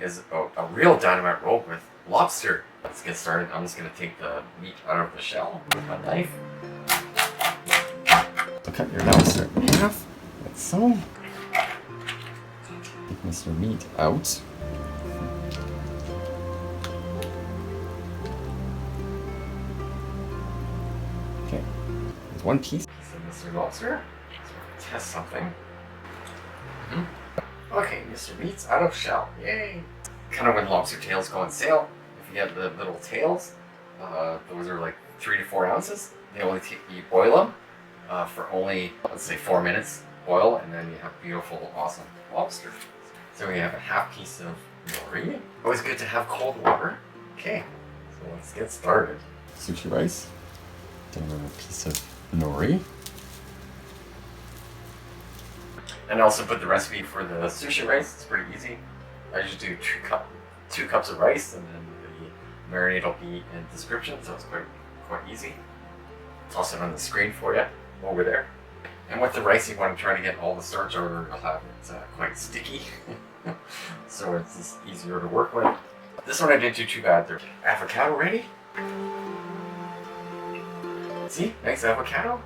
is a real dynamite roll with lobster. Let's get started. I'm just going to take the meat out of the shell with my knife. So cut your lobster in half, like so. Take Mr. Meat out. Okay, there's one piece. So Mr. Lobster, so we're going to test something. Okay, Mr. Meat's out of shell. Yay! Kind of when lobster tails go on sale. If you get the little tails, those are like 3 to 4 ounces. They only you boil them for only, let's say, 4 minutes. Boil, and then you have beautiful, awesome lobster. So we have a half piece of nori. Always good to have cold water. Okay, so let's get started. Sushi rice. Then a piece of nori. And I also put the recipe for the sushi rice. It's pretty easy. I usually do 2 cups of rice, and then the marinade will be in the description, so it's quite easy. It's also on the screen for you over there. And with the rice, you want to try to get all the starch out, or you'll have it quite sticky. So it's just easier to work with. This one I didn't do too bad. There's avocado ready. See, nice avocado.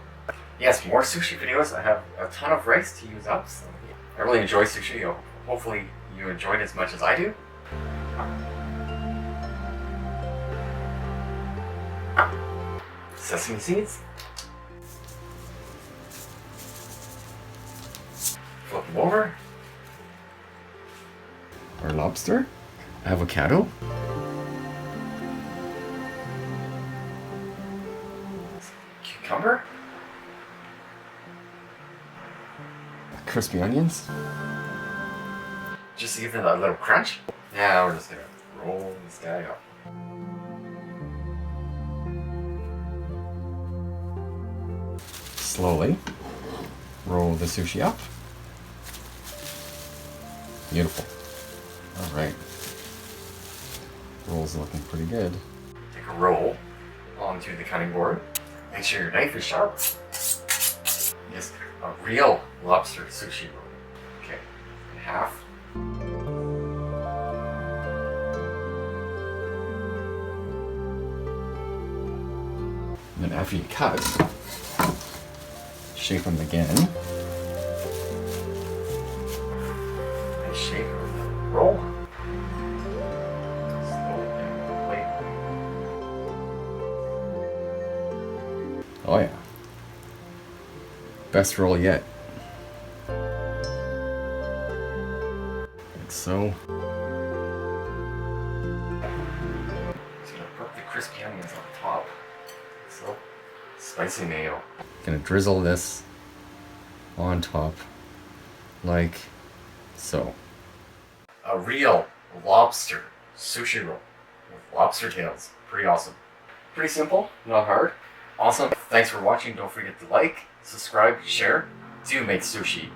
Yes, more sushi videos. I have a ton of rice to use up, so I really enjoy sushi. Hopefully you enjoy it as much as I do. Sesame seeds. Flip them over. Our lobster. Avocado. Cucumber. Crispy onions. Just to give it a little crunch. Now we're just gonna roll this guy up. Slowly roll the sushi up. Beautiful. All right. Roll's looking pretty good. Take a roll onto the cutting board. Make sure your knife is sharp. Yes, a real lobster sushi roll. Okay, in half. And then after you cut, shape them again. And shape the roll. Slowly down the plate. Oh yeah. Best roll yet. Like so. Just gonna put the crispy onions on top. So, spicy mayo. Gonna drizzle this on top, like so. A real lobster sushi roll with lobster tails. Pretty awesome. Pretty simple, not hard. Awesome. Thanks for watching. Don't forget to like, subscribe, share. Do make sushi.